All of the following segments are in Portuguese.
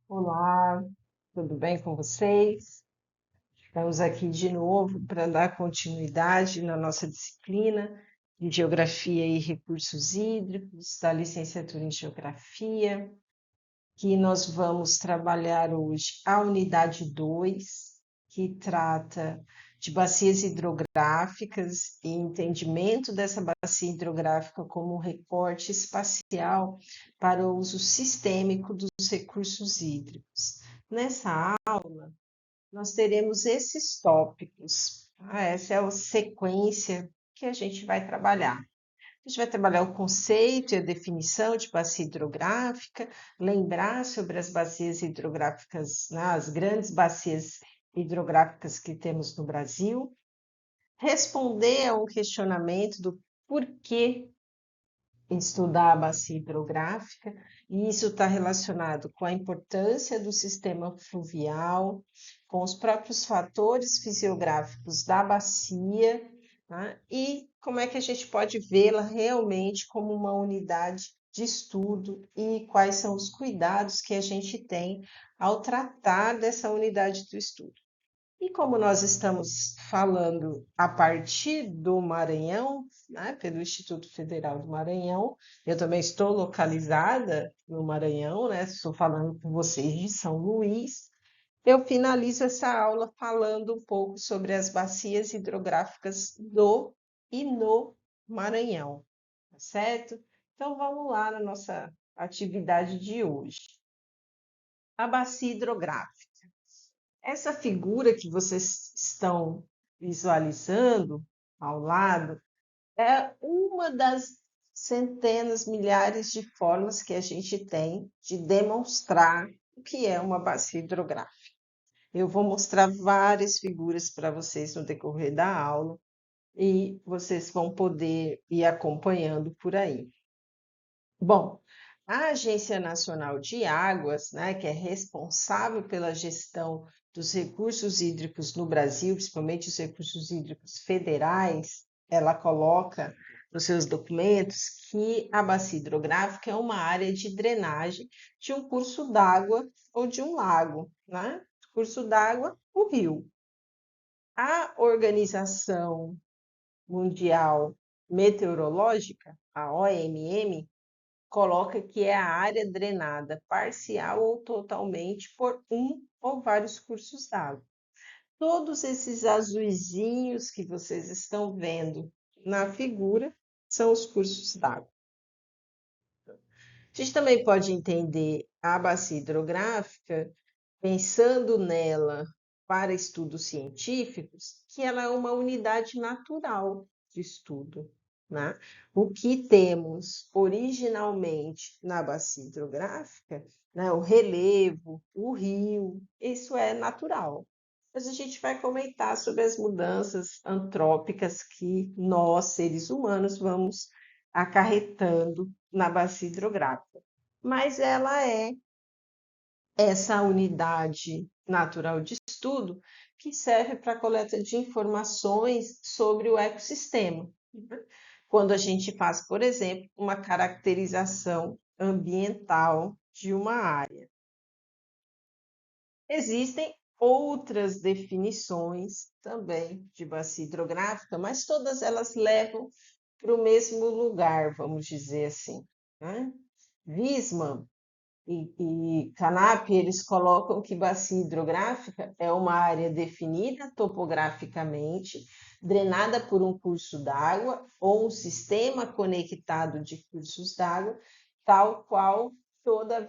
Olá, tudo bem com vocês? Estamos aqui de novo para dar continuidade na nossa disciplina de Geografia e Recursos Hídricos, da licenciatura em Geografia, que nós vamos trabalhar hoje a unidade 2, que trata de bacias hidrográficas e entendimento dessa bacia hidrográfica como um recorte espacial para o uso sistêmico dos recursos hídricos. Nessa aula, nós teremos esses tópicos. Essa é a sequência que a gente vai trabalhar. A gente vai trabalhar o conceito e a definição de bacia hidrográfica, lembrar sobre as bacias hidrográficas, né, as grandes bacias hidrográficas que temos no Brasil, responder a um questionamento do porquê estudar a bacia hidrográfica, e isso está relacionado com a importância do sistema fluvial, com os próprios fatores fisiográficos da bacia, tá? E como é que a gente pode vê-la realmente como uma unidade de estudo e quais são os cuidados que a gente tem ao tratar dessa unidade do estudo. E como nós estamos falando a partir do Maranhão, né, pelo Instituto Federal do Maranhão, eu também estou localizada no Maranhão, né, estou falando com vocês de São Luís. Eu finalizo essa aula falando um pouco sobre as bacias hidrográficas do e no Maranhão, tá certo? Então vamos lá na nossa atividade de hoje. A bacia hidrográfica. Essa figura que vocês estão visualizando ao lado é uma das centenas, milhares de formas que a gente tem de demonstrar o que é uma bacia hidrográfica. Eu vou mostrar várias figuras para vocês no decorrer da aula e vocês vão poder ir acompanhando por aí. Bom, a Agência Nacional de Águas, né, que é responsável pela gestão dos recursos hídricos no Brasil, principalmente os recursos hídricos federais, ela coloca nos seus documentos que a bacia hidrográfica é uma área de drenagem de um curso d'água ou de um lago, né? Curso d'água, o rio. A Organização Mundial Meteorológica, a OMM, coloca que é a área drenada parcial ou totalmente por um ou vários cursos d'água. Todos esses azuizinhos que vocês estão vendo na figura são os cursos d'água. A gente também pode entender a bacia hidrográfica, pensando nela para estudos científicos, que ela é uma unidade natural de estudo, né? O que temos originalmente na bacia hidrográfica, né, o relevo, o rio, isso é natural. Mas a gente vai comentar sobre as mudanças antrópicas que nós, seres humanos, vamos acarretando na bacia hidrográfica. Mas ela é essa unidade natural de estudo que serve para a coleta de informações sobre o ecossistema. Quando a gente faz, por exemplo, uma caracterização ambiental de uma área. Existem outras definições também de bacia hidrográfica, mas todas elas levam para o mesmo lugar, vamos dizer assim, né? Wiesmann e Canap, eles colocam que bacia hidrográfica é uma área definida topograficamente, drenada por um curso d'água ou um sistema conectado de cursos d'água, tal qual toda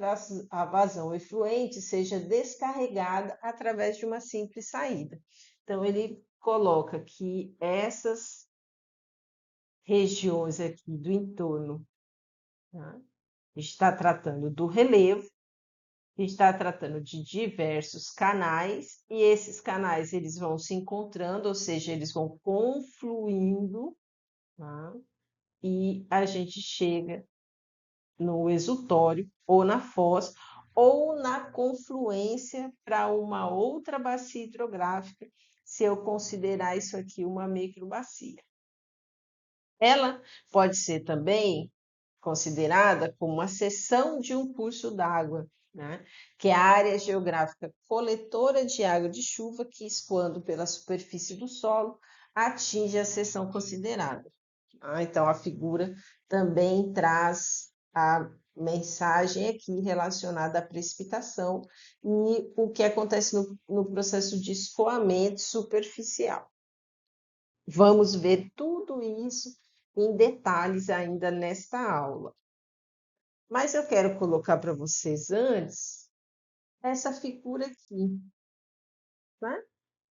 a vazão efluente seja descarregada através de uma simples saída. Então, ele coloca que essas regiões aqui do entorno, tá? Está tratando do relevo, está tratando de diversos canais e esses canais eles vão se encontrando, ou seja, eles vão confluindo, tá? E a gente chega no exutório ou na foz ou na confluência para uma outra bacia hidrográfica, se eu considerar isso aqui uma microbacia. Ela pode ser também considerada como uma seção de um curso d'água, né? Que é a área geográfica coletora de água de chuva que, escoando pela superfície do solo, atinge a seção considerada. Então, a figura também traz a mensagem aqui relacionada à precipitação e o que acontece no processo de escoamento superficial. Vamos ver tudo isso em detalhes ainda nesta aula. Mas eu quero colocar para vocês antes essa figura aqui, né?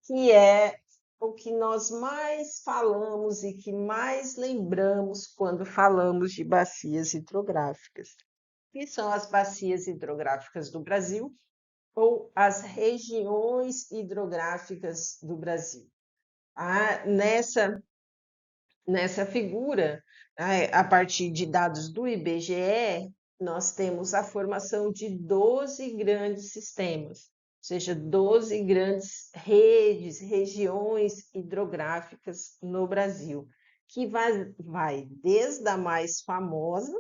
Que é o que nós mais falamos e que mais lembramos quando falamos de bacias hidrográficas, que são as bacias hidrográficas do Brasil ou as regiões hidrográficas do Brasil. Nessa figura, a partir de dados do IBGE, nós temos a formação de 12 grandes sistemas, ou seja, 12 grandes redes, regiões hidrográficas no Brasil, que vai desde a mais famosa,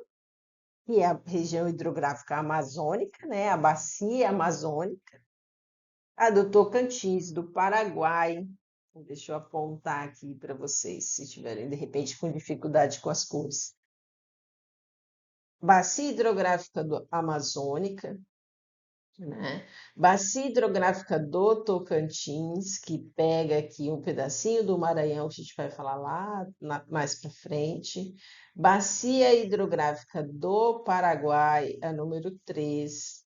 que é a região hidrográfica amazônica, né, a bacia amazônica, a do Tocantins, do Paraguai. Deixa eu apontar aqui para vocês, se tiverem, de repente, com dificuldade com as cores. Bacia hidrográfica amazônica, né? Bacia hidrográfica do Tocantins, que pega aqui um pedacinho do Maranhão, que a gente vai falar lá mais para frente. Bacia hidrográfica do Paraguai, a número 3.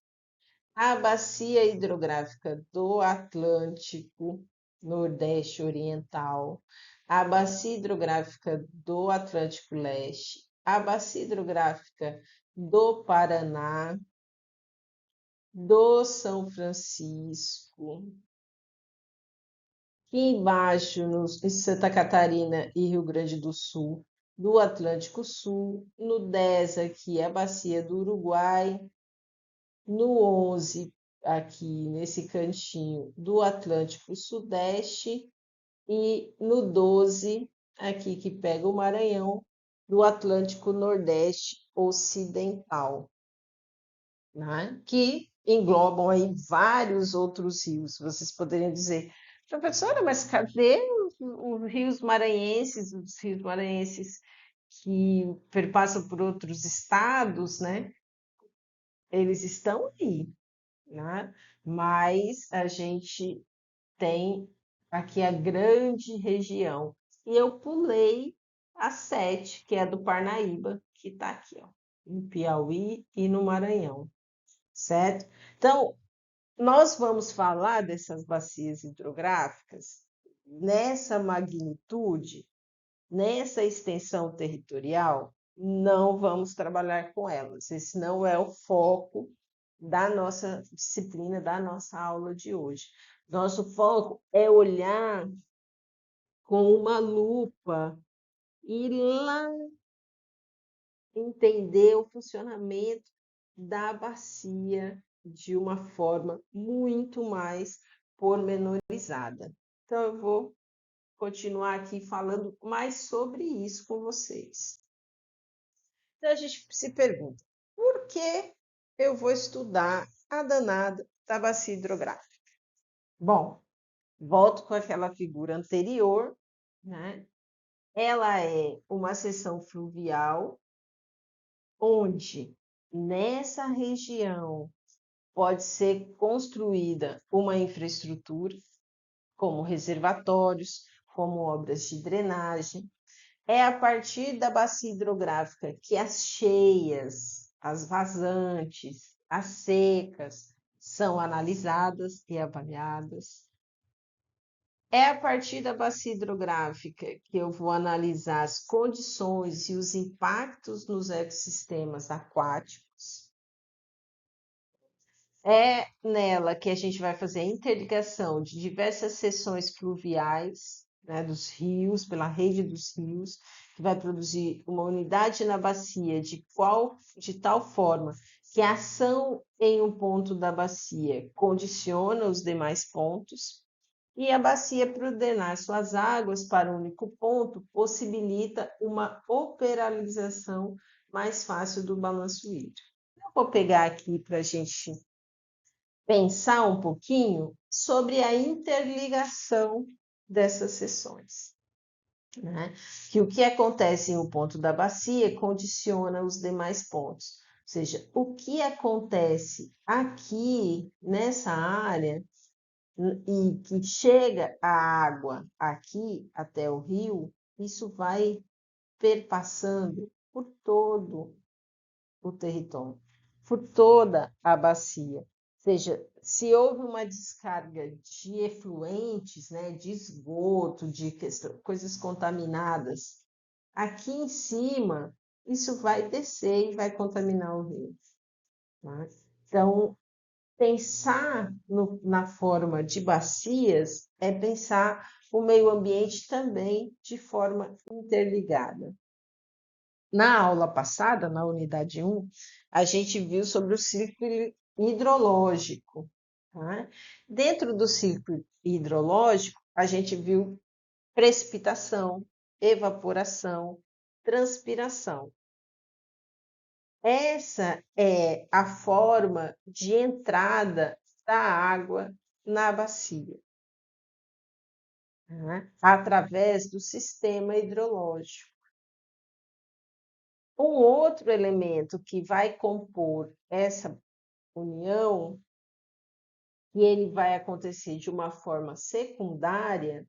A bacia hidrográfica do Atlântico Nordeste Oriental, a bacia hidrográfica do Atlântico Leste, a bacia hidrográfica do Paraná, do São Francisco, aqui embaixo em Santa Catarina e Rio Grande do Sul, do Atlântico Sul, no 10 aqui a bacia do Uruguai, no 11, aqui nesse cantinho do Atlântico Sudeste, e no 12, aqui que pega o Maranhão, do Atlântico Nordeste Ocidental, né? Que englobam aí vários outros rios. Vocês poderiam dizer, professora, mas cadê os rios maranhenses que perpassam por outros estados, né? Eles estão aí, né? Mas a gente tem aqui a grande região. E eu pulei a 7, que é a do Parnaíba, que está aqui, ó, no Piauí e no Maranhão, certo? Então, nós vamos falar dessas bacias hidrográficas nessa magnitude, nessa extensão territorial, não vamos trabalhar com elas. Esse não é o foco da nossa disciplina, da nossa aula de hoje. Nosso foco é olhar com uma lupa e lá entender o funcionamento da bacia de uma forma muito mais pormenorizada. Então, eu vou continuar aqui falando mais sobre isso com vocês. Então, a gente se pergunta, por que eu vou estudar a danada da bacia hidrográfica? Bom, volto com aquela figura anterior, né? Ela é uma seção fluvial onde nessa região pode ser construída uma infraestrutura, como reservatórios, como obras de drenagem. É a partir da bacia hidrográfica que as cheias, as vazantes, as secas são analisadas e avaliadas. É a partir da bacia hidrográfica que eu vou analisar as condições e os impactos nos ecossistemas aquáticos. É nela que a gente vai fazer a interligação de diversas seções fluviais, né, dos rios, pela rede dos rios, que vai produzir uma unidade na bacia de tal forma que a ação em um ponto da bacia condiciona os demais pontos. E a bacia, para ordenar suas águas para um único ponto, possibilita uma operalização mais fácil do balanço hídrico. Eu vou pegar aqui para a gente pensar um pouquinho sobre a interligação dessas seções, né? Que o que acontece em um ponto da bacia condiciona os demais pontos. Ou seja, o que acontece aqui nessa área e que chega a água aqui até o rio, isso vai perpassando por todo o território, por toda a bacia. Ou seja, se houve uma descarga de efluentes, né, de esgoto, de coisas contaminadas, aqui em cima, isso vai descer e vai contaminar o rio. Tá? Então, pensar na forma de bacias é pensar o meio ambiente também de forma interligada. Na aula passada, na unidade 1, a gente viu sobre o ciclo hidrológico. Tá? Dentro do ciclo hidrológico, a gente viu precipitação, evaporação, transpiração. Essa é a forma de entrada da água na bacia, né? Através do sistema hidrológico. Um outro elemento que vai compor essa união, e ele vai acontecer de uma forma secundária,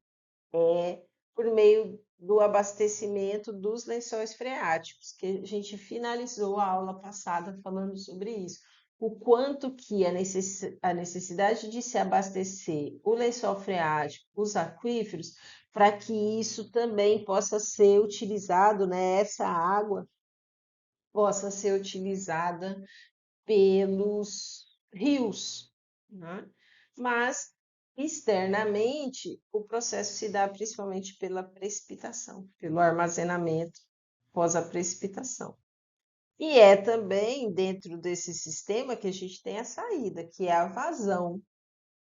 é por meio do abastecimento dos lençóis freáticos, que a gente finalizou a aula passada falando sobre isso. O quanto que a necessidade de se abastecer o lençol freático, os aquíferos, para que isso também possa ser utilizado, né, essa água possa ser utilizada pelos rios, né? Mas externamente o processo se dá principalmente pela precipitação, pelo armazenamento pós a precipitação. E é também dentro desse sistema que a gente tem a saída, que é a vazão.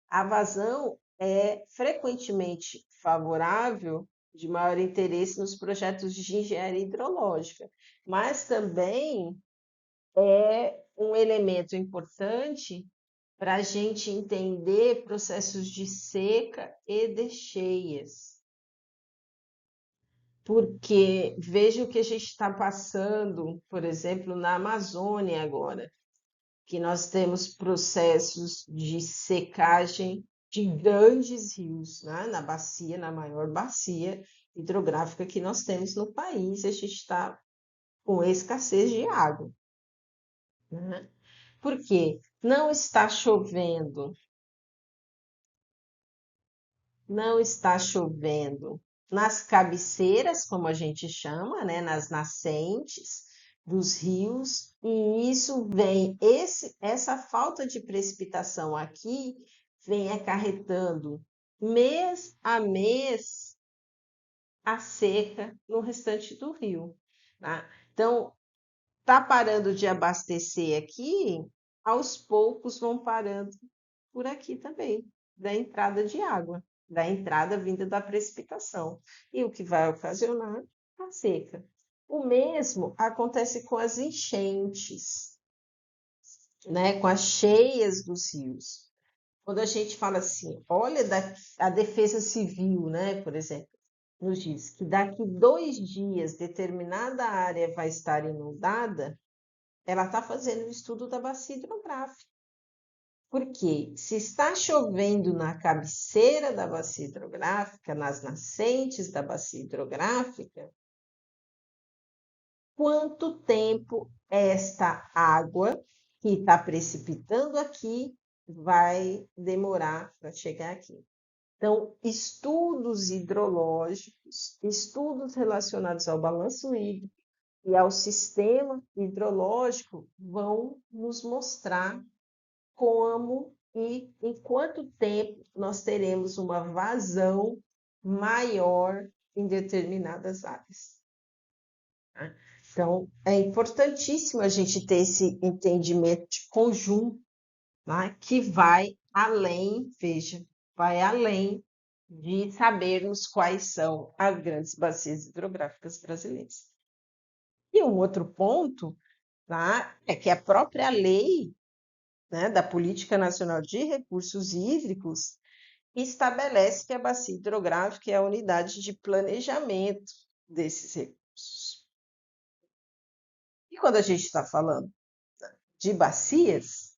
A vazão é frequentemente favorável, de maior interesse nos projetos de engenharia hidrológica, mas também é um elemento importante para a gente entender processos de seca e de cheias. Porque veja o que a gente está passando, por exemplo, na Amazônia agora, que nós temos processos de secagem de grandes rios, né? Na bacia, na maior bacia hidrográfica que nós temos no país, a gente está com escassez de água, né? Por quê? Não está chovendo, não está chovendo nas cabeceiras, como a gente chama, né, nas nascentes dos rios, e isso vem, essa falta de precipitação aqui vem acarretando mês a mês a seca no restante do rio, tá? Então, tá parando de abastecer aqui, aos poucos vão parando por aqui também, da entrada de água, da entrada vinda da precipitação, e o que vai ocasionar a seca. O mesmo acontece com as enchentes, né? Com as cheias dos rios. Quando a gente fala assim, olha, a defesa civil, né, por exemplo, nos diz que daqui 2 dias determinada área vai estar inundada, ela está fazendo o estudo da bacia hidrográfica. Porque se está chovendo na cabeceira da bacia hidrográfica, nas nascentes da bacia hidrográfica, quanto tempo esta água que está precipitando aqui vai demorar para chegar aqui? Então, estudos hidrológicos, estudos relacionados ao balanço hídrico e ao sistema hidrológico vão nos mostrar como e em quanto tempo nós teremos uma vazão maior em determinadas áreas. Então, é importantíssimo a gente ter esse entendimento de conjunto, né, que vai além, veja, vai além de sabermos quais são as grandes bacias hidrográficas brasileiras. E E um outro ponto, tá, é que a própria lei, né, da Política Nacional de Recursos Hídricos estabelece que a bacia hidrográfica é a unidade de planejamento desses recursos. E quando a gente está falando de bacias,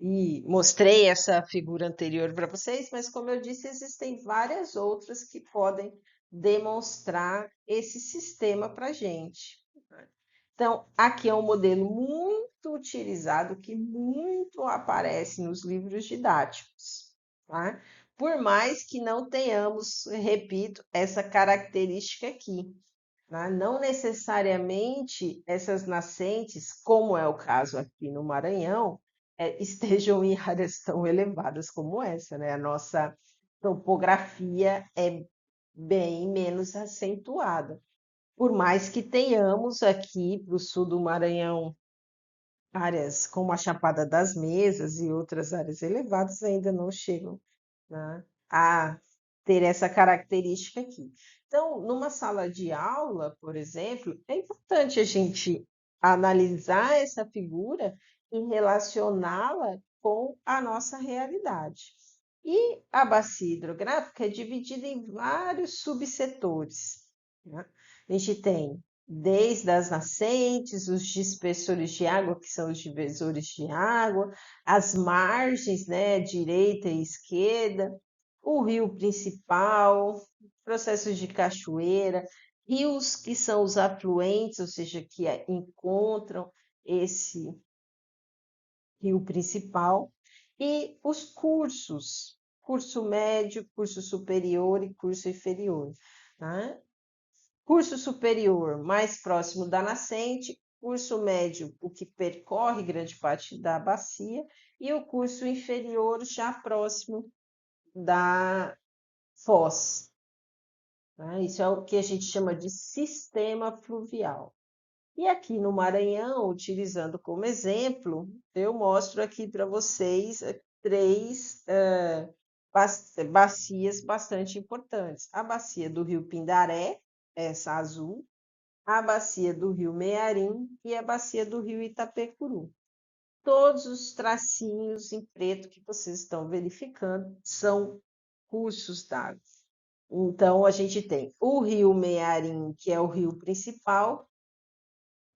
e mostrei essa figura anterior para vocês, mas como eu disse, existem várias outras que podem demonstrar esse sistema para a gente. Então, aqui é um modelo muito utilizado, que muito aparece nos livros didáticos, tá? Por mais que não tenhamos, repito, essa característica aqui, né? Não necessariamente essas nascentes, como é o caso aqui no Maranhão, estejam em áreas tão elevadas como essa, né? A nossa topografia é bem menos acentuada. Por mais que tenhamos aqui para o sul do Maranhão áreas como a Chapada das Mesas e outras áreas elevadas, ainda não chegam, né, a ter essa característica aqui. Então, numa sala de aula, por exemplo, é importante a gente analisar essa figura e relacioná-la com a nossa realidade. E a bacia hidrográfica é dividida em vários subsetores, né? A gente tem desde as nascentes, os dispersores de água, que são os divisores de água, as margens, né, direita e esquerda, o rio principal, processos de cachoeira, rios que são os afluentes, ou seja, que encontram esse rio principal, e os cursos, curso médio, curso superior e curso inferior, né? Curso superior mais próximo da nascente, curso médio, o que percorre grande parte da bacia, e o curso inferior já próximo da foz, né? Isso é o que a gente chama de sistema fluvial. E aqui no Maranhão, utilizando como exemplo, eu mostro aqui para vocês três bacias bastante importantes. A bacia do Rio Pindaré, essa azul, a bacia do Rio Mearim e a bacia do Rio Itapecuru. Todos os tracinhos em preto que vocês estão verificando são cursos d'água. Então, a gente tem o Rio Mearim, que é o rio principal,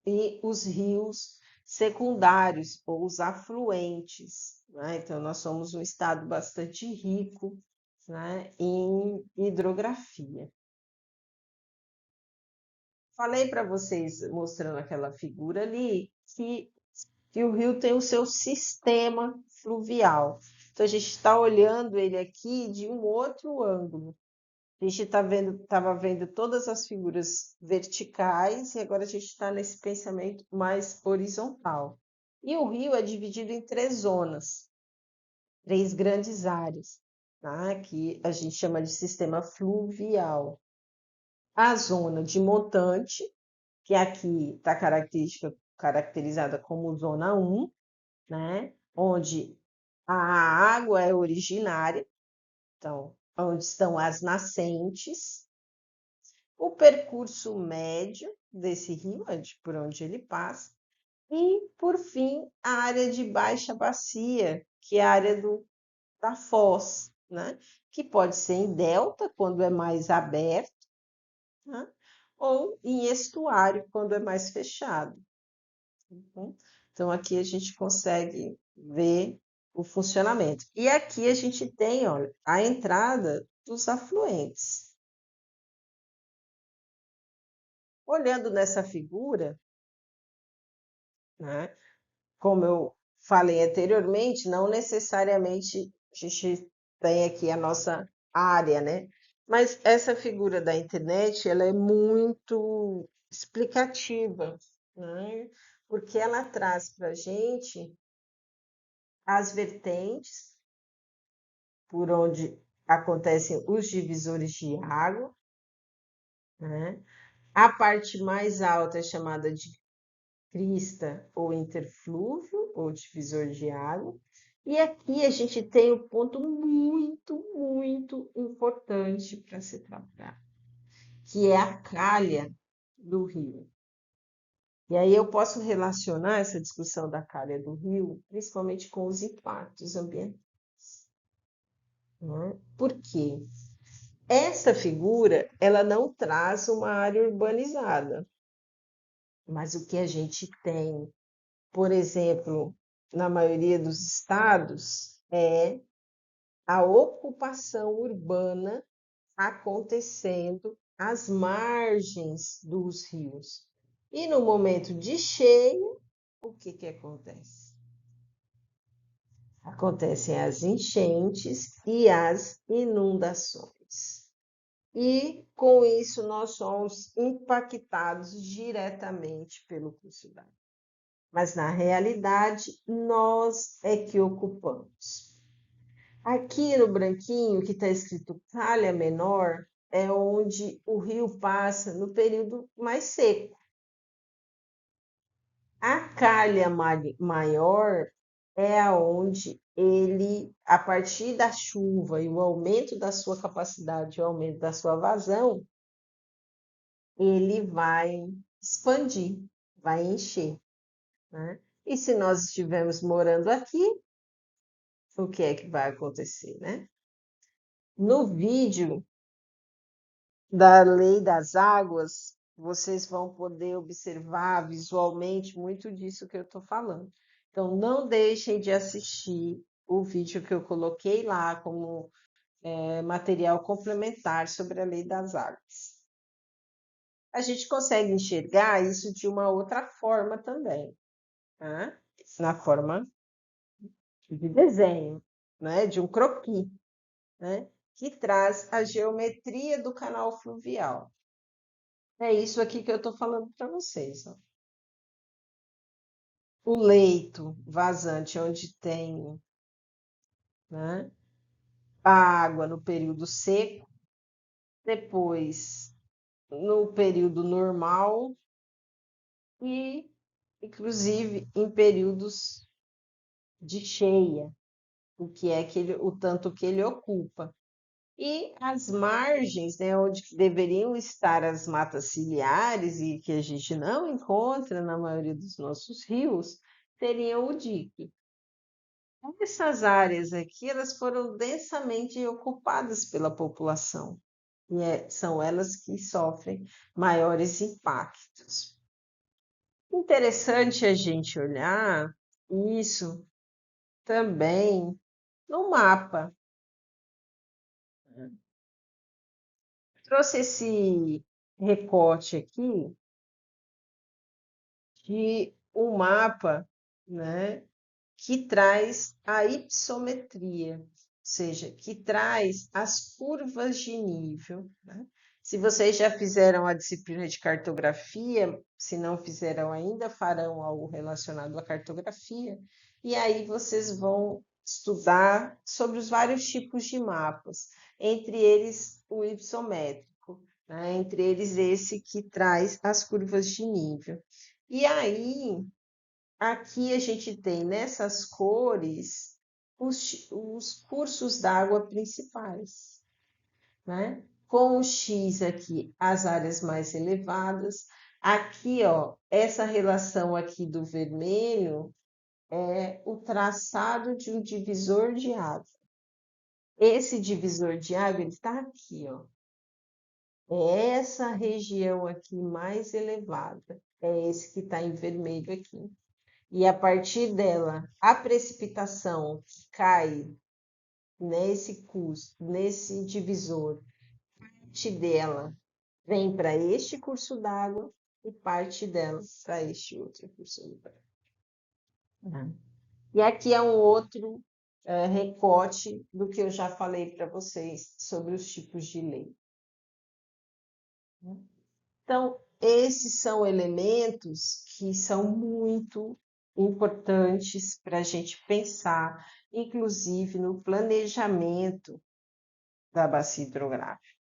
e os rios secundários, ou os afluentes, né? Então, nós somos um estado bastante rico, né, em hidrografia. Falei para vocês, mostrando aquela figura ali, que o rio tem o seu sistema fluvial. Então, a gente está olhando ele aqui de um outro ângulo. A gente estava vendo todas as figuras verticais e agora a gente está nesse pensamento mais horizontal. E o rio é dividido em três zonas, três grandes áreas, tá? Que a gente chama de sistema fluvial. A zona de montante, que aqui está caracterizada como zona 1, né? Onde a água é originária, então, onde estão as nascentes, o percurso médio desse rio, por onde ele passa, e, por fim, a área de baixa bacia, que é a área da foz, né? Que pode ser em delta, quando é mais aberto, né? Ou em estuário, quando é mais fechado. Então, aqui a gente consegue ver o funcionamento. E aqui a gente tem, olha, a entrada dos afluentes. Olhando nessa figura, né, como eu falei anteriormente, não necessariamente a gente tem aqui a nossa área, né? Mas essa figura da internet, ela é muito explicativa, né? Porque ela traz para a gente as vertentes por onde acontecem os divisores de água, né? A parte mais alta é chamada de crista ou interflúvio, ou divisor de água. E aqui a gente tem um ponto muito, muito importante para se tratar, que é a calha do rio. E aí eu posso relacionar essa discussão da calha do rio, principalmente com os impactos ambientais, né? Por quê? Essa figura, ela não traz uma área urbanizada, mas o que a gente tem, por exemplo, na maioria dos estados, é a ocupação urbana acontecendo às margens dos rios. E no momento de cheia, o que que acontece? Acontecem as enchentes e as inundações. E com isso nós somos impactados diretamente pelo curso d'água. Mas na realidade, nós é que ocupamos. Aqui no branquinho, que está escrito calha menor, é onde o rio passa no período mais seco. A calha maior é aonde ele, a partir da chuva e o aumento da sua capacidade, o aumento da sua vazão, ele vai expandir, vai encher, né? E se nós estivermos morando aqui, o que é que vai acontecer, né? No vídeo da Lei das Águas, vocês vão poder observar visualmente muito disso que eu estou falando. Então, não deixem de assistir o vídeo que eu coloquei lá como material complementar sobre a Lei das Águas. A gente consegue enxergar isso de uma outra forma também, né? Na forma de desenho, né? De um croquis, né? Que traz a geometria do canal fluvial. É isso aqui que eu estou falando para vocês. Ó. O leito vazante, onde tem, né, a água no período seco, depois no período normal e, inclusive, em períodos de cheia, o que é que o tanto que ele ocupa. E as margens, né, onde deveriam estar as matas ciliares e que a gente não encontra na maioria dos nossos rios, teriam o dique. Essas áreas aqui, elas foram densamente ocupadas pela população e são elas que sofrem maiores impactos. Interessante a gente olhar isso também no mapa. Trouxe esse recorte aqui de um mapa, né, que traz a hypsometria, ou seja, que traz as curvas de nível, né? Se vocês já fizeram a disciplina de cartografia, se não fizeram ainda, farão algo relacionado à cartografia, e aí vocês vão estudar sobre os vários tipos de mapas, entre eles o hypsométrico, né? Entre eles esse que traz as curvas de nível. E aí, aqui a gente tem nessas cores os cursos d'água principais, né? Com o X aqui, as áreas mais elevadas. Aqui, ó, essa relação aqui do vermelho é o traçado de um divisor de água. Esse divisor de água, ele está aqui, ó. É essa região aqui mais elevada. É esse que está em vermelho aqui. E a partir dela, a precipitação que cai nesse curso, nesse divisor, parte dela vem para este curso d'água e parte dela para este outro curso d'água. E aqui é um outro recorte do que eu já falei para vocês sobre os tipos de lei. Então, esses são elementos que são muito importantes para a gente pensar, inclusive no planejamento da bacia hidrográfica.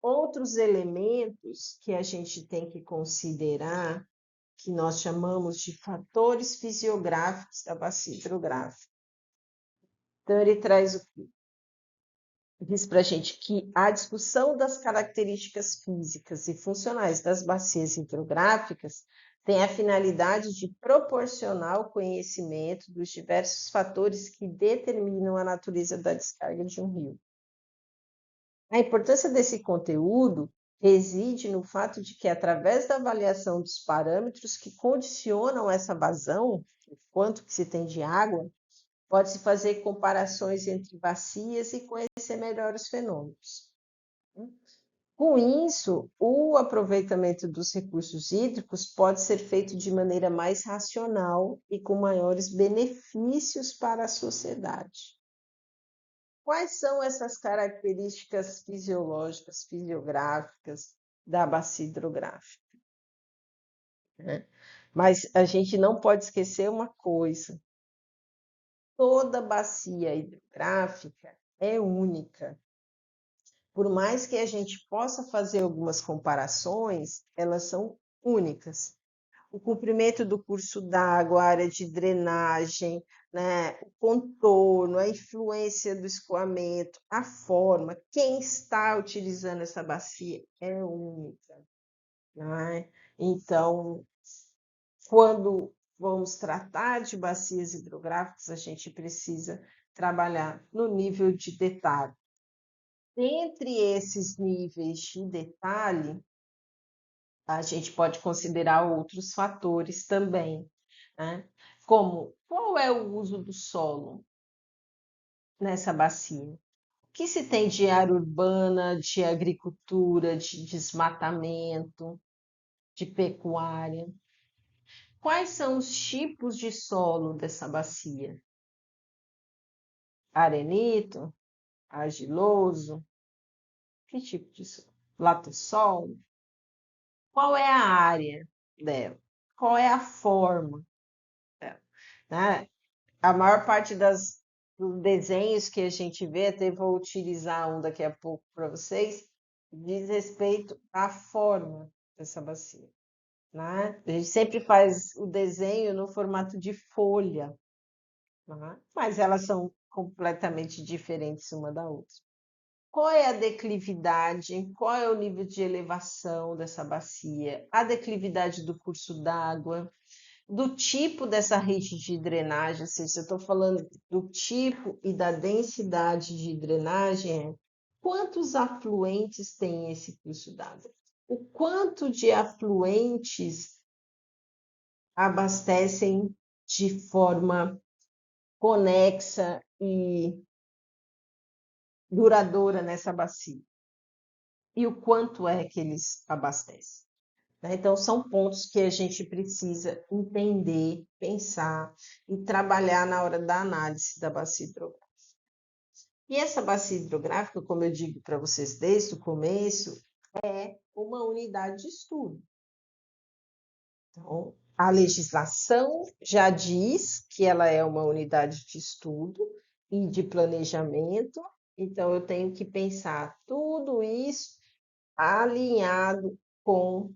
Outros elementos que a gente tem que considerar, que nós chamamos de fatores fisiográficos da bacia hidrográfica. Então, ele traz o quê? diz para a gente que a discussão das características físicas e funcionais das bacias hidrográficas tem a finalidade de proporcionar o conhecimento dos diversos fatores que determinam a natureza da descarga de um rio. A importância desse conteúdo reside no fato de que, através da avaliação dos parâmetros que condicionam essa vazão, o quanto que se tem de água, pode-se fazer comparações entre bacias e conhecer melhor os fenômenos. Com isso, o aproveitamento dos recursos hídricos pode ser feito de maneira mais racional e com maiores benefícios para a sociedade. Quais são essas características fisiológicas, fisiográficas da bacia hidrográfica? Mas a gente não pode esquecer uma coisa: toda bacia hidrográfica é única. Por mais que a gente possa fazer algumas comparações, elas são únicas. O comprimento do curso d'água, a área de drenagem, né, o contorno, a influência do escoamento, a forma, quem está utilizando essa bacia é única. Né? Então, quando vamos tratar de bacias hidrográficas, a gente precisa trabalhar no nível de detalhe. Entre esses níveis de detalhe, a gente pode considerar outros fatores também, né? Como qual é o uso do solo nessa bacia? O que se tem de área urbana, de agricultura, de desmatamento, de pecuária? Quais são os tipos de solo dessa bacia? Arenito, argiloso, que tipo de solo? Latossol? Qual é a área dela? Qual é a forma dela? Né? A maior parte dos desenhos que a gente vê, até vou utilizar um daqui a pouco para vocês, diz respeito à forma dessa bacia. Né? A gente sempre faz o desenho no formato de folha, né? Mas elas são completamente diferentes uma da outra. Qual é a declividade? Qual é o nível de elevação dessa bacia? A declividade do curso d'água, do tipo dessa rede de drenagem, ou seja, eu estou falando do tipo e da densidade de drenagem, quantos afluentes tem esse curso d'água? O quanto de afluentes abastecem de forma conexa e duradoura nessa bacia? E o quanto é que eles abastecem? Então, são pontos que a gente precisa entender, pensar e trabalhar na hora da análise da bacia hidrográfica. E essa bacia hidrográfica, como eu digo para vocês desde o começo, é uma unidade de estudo. Então, a legislação já diz que ela é uma unidade de estudo e de planejamento, então eu tenho que pensar tudo isso alinhado com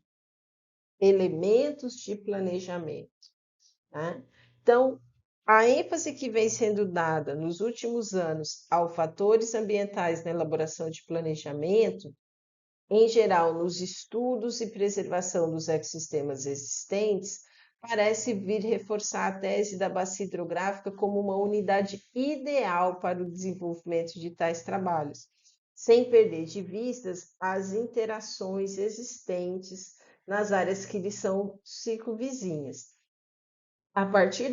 elementos de planejamento. Né? Então, a ênfase que vem sendo dada nos últimos anos aos fatores ambientais na elaboração de planejamento, em geral nos estudos e preservação dos ecossistemas existentes, parece vir reforçar a tese da bacia hidrográfica como uma unidade ideal para o desenvolvimento de tais trabalhos, sem perder de vistas as interações existentes nas áreas que lhe são circunvizinhas. A partir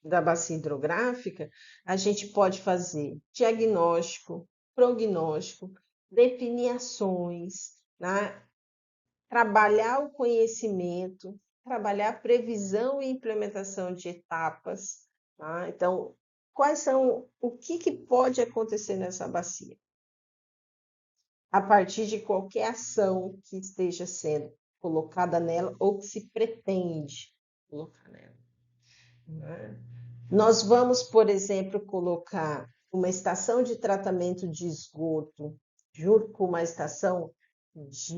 da bacia hidrográfica, a gente pode fazer diagnóstico, prognóstico, definir ações, né? Trabalhar o conhecimento, trabalhar a previsão e implementação de etapas. Tá? Então, o que pode acontecer nessa bacia? A partir de qualquer ação que esteja sendo colocada nela ou que se pretende colocar nela. Né? Nós vamos, por exemplo, colocar uma estação de tratamento de esgoto junto com uma estação de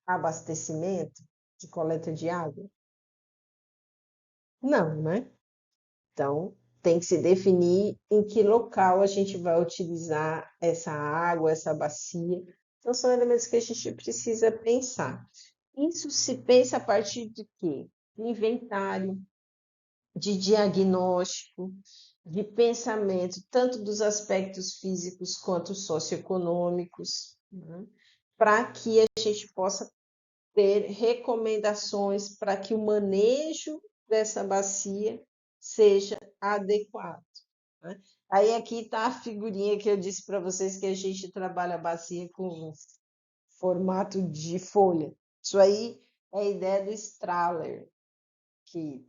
abastecimento, de coleta de água? Não, né? Então, tem que se definir em que local a gente vai utilizar essa água, essa bacia. Então, são elementos que a gente precisa pensar. Isso se pensa a partir de quê? De inventário, de diagnóstico, de pensamento, tanto dos aspectos físicos quanto socioeconômicos, né? Para que a gente possa ter recomendações para que o manejo dessa bacia seja adequado, né? Aí aqui está a figurinha que eu disse para vocês que a gente trabalha a bacia com formato de folha. Isso aí é a ideia do Strahler, que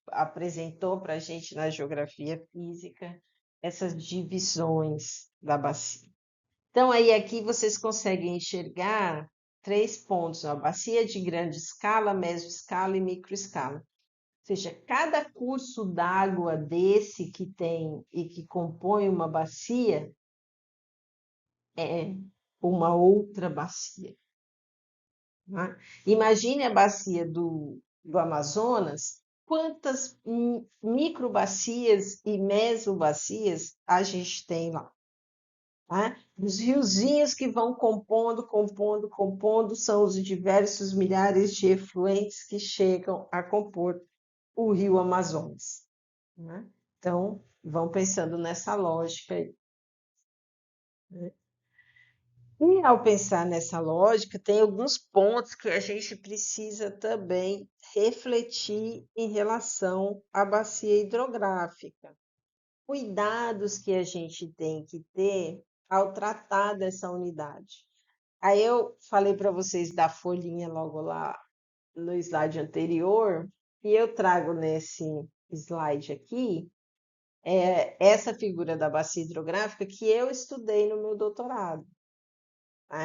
apresentou para a gente na geografia física essas divisões da bacia. Então, aí aqui vocês conseguem enxergar 3 pontos: a bacia de grande escala, mesoescala e microescala. Ou seja, cada curso d'água desse que tem e que compõe uma bacia é uma outra bacia, né? Imagine a bacia do Amazonas, quantas microbacias e mesobacias a gente tem lá, tá? Os riozinhos que vão compondo, são os diversos milhares de efluentes que chegam a compor o rio Amazonas, né? Então, vão pensando nessa lógica aí, né? E ao pensar nessa lógica, tem alguns pontos que a gente precisa também refletir em relação à bacia hidrográfica. Cuidados que a gente tem que ter ao tratar dessa unidade. Aí eu falei para vocês da folhinha logo lá no slide anterior, e eu trago nesse slide aqui essa figura da bacia hidrográfica que eu estudei no meu doutorado.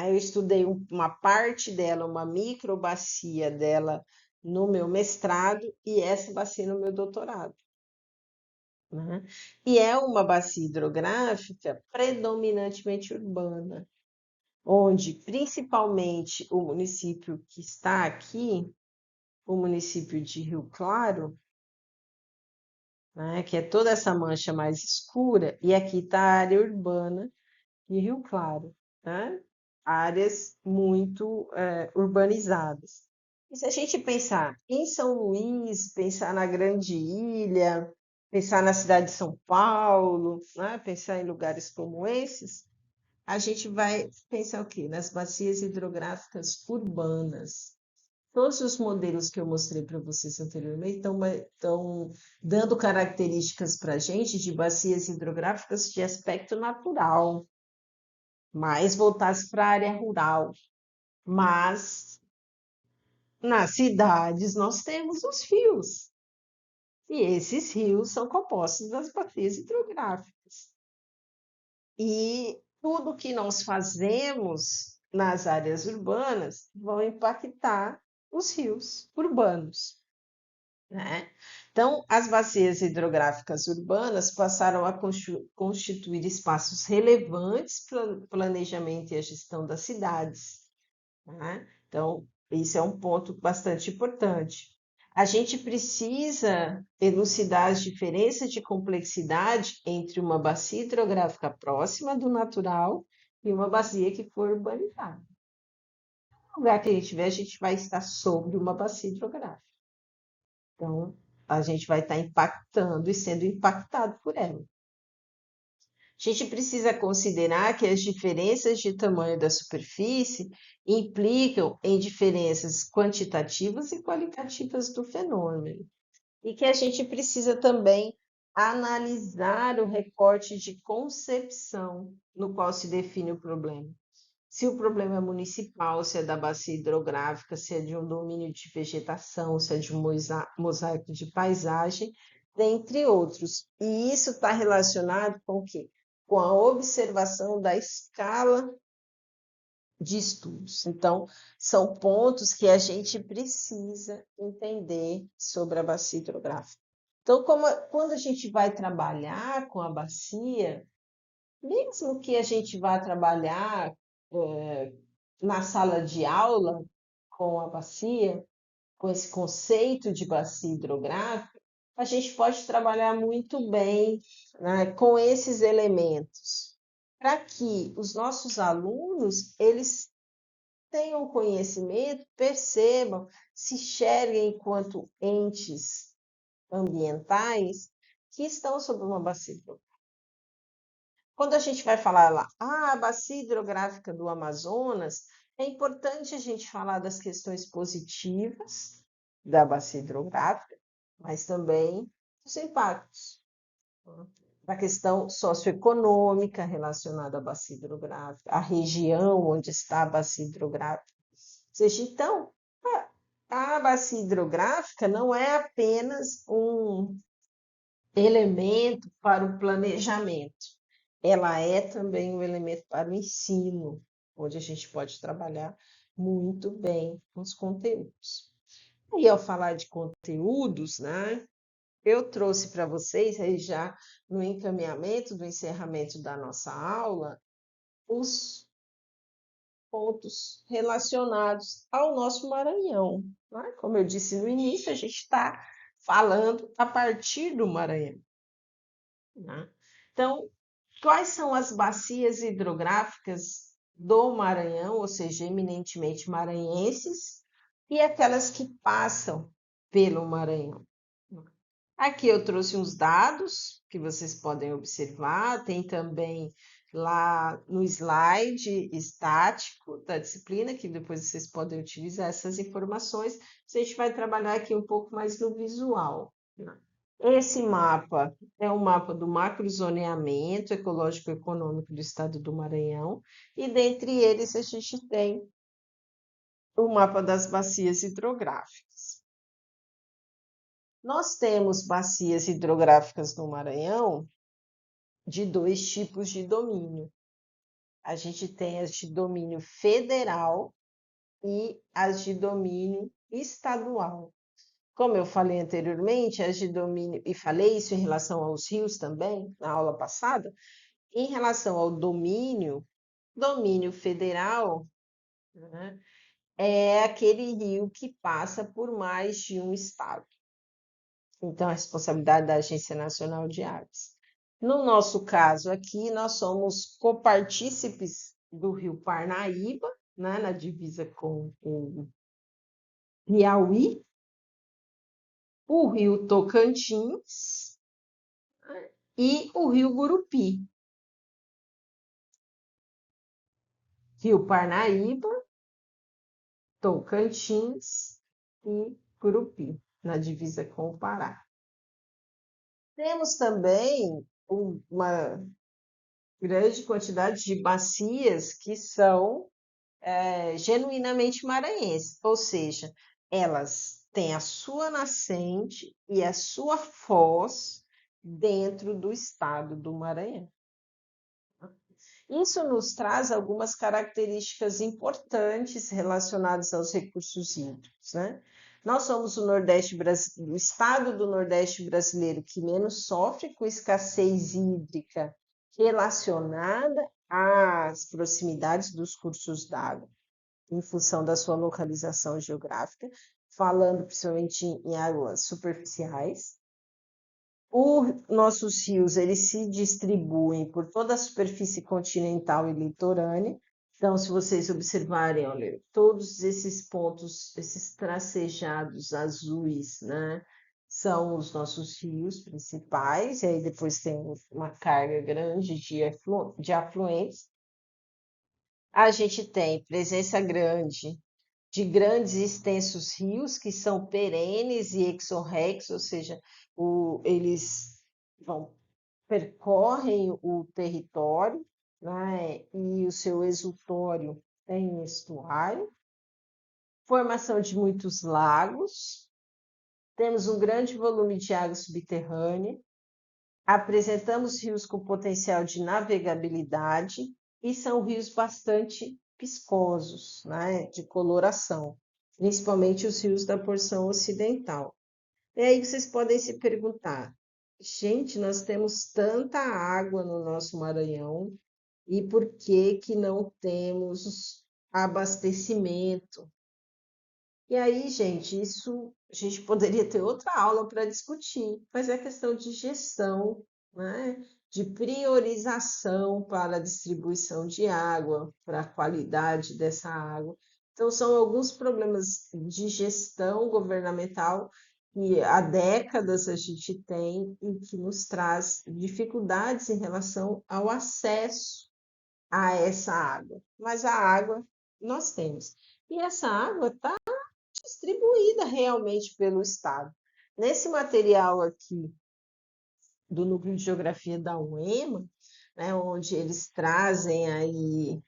Eu estudei uma parte dela, uma microbacia dela no meu mestrado e essa bacia no meu doutorado, né? E é uma bacia hidrográfica predominantemente urbana, onde principalmente o município que está aqui, o município de Rio Claro, né, que é toda essa mancha mais escura, e aqui está a área urbana de Rio Claro, né? Áreas muito urbanizadas. E se a gente pensar em São Luís, pensar na Grande Ilha, pensar na cidade de São Paulo, né? Pensar em lugares como esses, a gente vai pensar o quê? Nas bacias hidrográficas urbanas. Todos os modelos que eu mostrei para vocês anteriormente estão dando características para a gente de bacias hidrográficas de aspecto natural, mais voltadas para a área rural. Mas nas cidades nós temos os rios, e esses rios são compostos das bacias hidrográficas. E tudo que nós fazemos nas áreas urbanas vão impactar os rios urbanos, né? Então, as bacias hidrográficas urbanas passaram a constituir espaços relevantes para o planejamento e a gestão das cidades, né? Então, isso é um ponto bastante importante. A gente precisa elucidar as diferenças de complexidade entre uma bacia hidrográfica próxima do natural e uma bacia que for urbanizada. No lugar que a gente estiver, a gente vai estar sobre uma bacia hidrográfica. Então, a gente vai estar impactando e sendo impactado por ela. A gente precisa considerar que as diferenças de tamanho da superfície implicam em diferenças quantitativas e qualitativas do fenômeno, e que a gente precisa também analisar o recorte de concepção no qual se define o problema. Se o problema é municipal, se é da bacia hidrográfica, se é de um domínio de vegetação, se é de um mosaico de paisagem, dentre outros. E isso está relacionado com o quê? Com a observação da escala de estudos. Então, são pontos que a gente precisa entender sobre a bacia hidrográfica. Então, quando a gente vai trabalhar com a bacia, mesmo que a gente vá trabalhar na sala de aula com a bacia, com esse conceito de bacia hidrográfica, a gente pode trabalhar muito bem, né, com esses elementos, para que os nossos alunos eles tenham conhecimento, percebam, se enxerguem enquanto entes ambientais que estão sob uma bacia hidrográfica. Quando a gente vai falar lá, a bacia hidrográfica do Amazonas, é importante a gente falar das questões positivas da bacia hidrográfica, mas também dos impactos, né? Da questão socioeconômica relacionada à bacia hidrográfica, a região onde está a bacia hidrográfica. Ou seja, então, a bacia hidrográfica não é apenas um elemento para o planejamento, ela é também um elemento para o ensino, onde a gente pode trabalhar muito bem com os conteúdos. E ao falar de conteúdos, né, eu trouxe para vocês, aí já no encaminhamento do encerramento da nossa aula, os pontos relacionados ao nosso Maranhão, né? Como eu disse no início, a gente está falando a partir do Maranhão, né? Então, quais são as bacias hidrográficas do Maranhão, ou seja, eminentemente maranhenses, e aquelas que passam pelo Maranhão? Aqui eu trouxe uns dados que vocês podem observar, tem também lá no slide estático da disciplina, que depois vocês podem utilizar essas informações. A gente vai trabalhar aqui um pouco mais no visual, né? Esse mapa é um mapa do macrozoneamento ecológico-econômico do estado do Maranhão, e dentre eles a gente tem o mapa das bacias hidrográficas. Nós temos bacias hidrográficas no Maranhão de dois tipos de domínio. A gente tem as de domínio federal e as de domínio estadual. Como eu falei anteriormente, as de domínio, e falei isso em relação aos rios também, na aula passada, em relação ao domínio federal, né, é aquele rio que passa por mais de um estado. Então, a responsabilidade da Agência Nacional de Águas. No nosso caso aqui, nós somos copartícipes do Rio Parnaíba, né, na divisa com o Piauí, o Rio Tocantins e o Rio Gurupi. Rio Parnaíba, Tocantins e Gurupi, na divisa com o Pará. Temos também uma grande quantidade de bacias que são genuinamente maranhenses, ou seja, elas têm a sua nascente e a sua foz dentro do estado do Maranhão. Isso nos traz algumas características importantes relacionadas aos recursos hídricos, né? Nós somos o estado do Nordeste brasileiro que menos sofre com escassez hídrica relacionada às proximidades dos cursos d'água, em função da sua localização geográfica, falando principalmente em águas superficiais. Os nossos rios eles se distribuem por toda a superfície continental e litorânea. Então, se vocês observarem, olha, todos esses pontos, esses tracejados azuis, né, são os nossos rios principais, e aí depois tem uma carga grande de afluentes. A gente tem presença grande de grandes e extensos rios que são perenes e exorrex, ou seja, eles percorrem o território, né, e o seu exutório tem estuário, formação de muitos lagos, temos um grande volume de água subterrânea, apresentamos rios com potencial de navegabilidade e são rios bastante viscosos, né, de coloração, principalmente os rios da porção ocidental. E aí vocês podem se perguntar, gente, nós temos tanta água no nosso Maranhão e por que que não temos abastecimento E aí, gente, isso a gente poderia ter outra aula para discutir, mas é questão de gestão, né? De priorização para a distribuição de água, para a qualidade dessa água. Então, são alguns problemas de gestão governamental que há décadas a gente tem e que nos traz dificuldades em relação ao acesso a essa água. Mas a água nós temos. E essa água está distribuída realmente pelo Estado. Nesse material aqui do Núcleo de Geografia da UEMA, né, onde eles trazem aí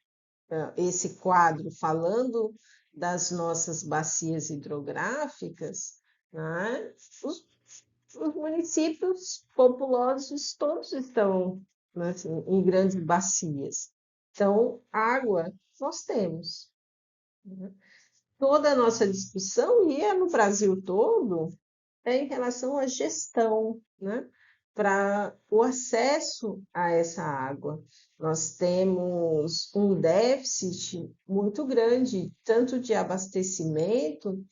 esse quadro falando das nossas bacias hidrográficas, né, os, os municípios populosos todos estão, né, assim, em grandes bacias. Então, água nós temos. Né? Toda a nossa discussão, e é no Brasil todo, é em relação à gestão, né? Para o acesso a essa água. Nós temos um déficit muito grande, tanto de abastecimento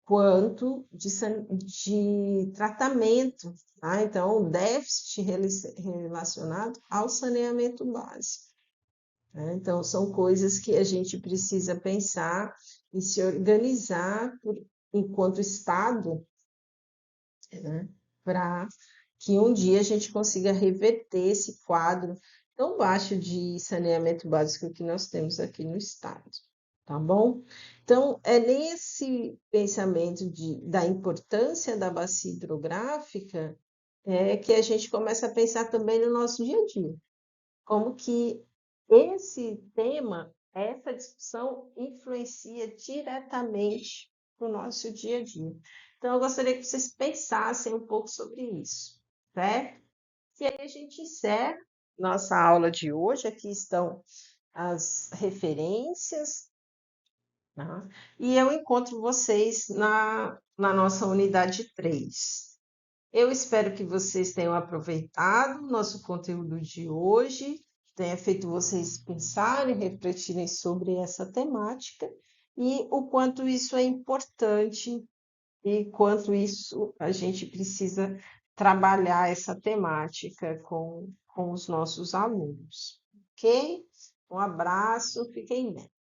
quanto de tratamento. Tá? Então, um déficit relacionado ao saneamento básico. Né? Então, são coisas que a gente precisa pensar e se organizar enquanto Estado, né? Para que um dia a gente consiga reverter esse quadro tão baixo de saneamento básico que nós temos aqui no Estado. Tá bom? Então, é nesse pensamento da importância da bacia hidrográfica que a gente começa a pensar também no nosso dia a dia como que esse tema, essa discussão influencia diretamente no nosso dia a dia. Então, eu gostaria que vocês pensassem um pouco sobre isso, certo? E aí a gente encerra nossa aula de hoje. Aqui estão as referências, tá? E eu encontro vocês na nossa unidade 3. Eu espero que vocês tenham aproveitado o nosso conteúdo de hoje, tenha feito vocês pensarem, refletirem sobre essa temática e o quanto isso é importante e quanto isso a gente precisa trabalhar essa temática com os nossos alunos. Ok? Um abraço, fiquem bem.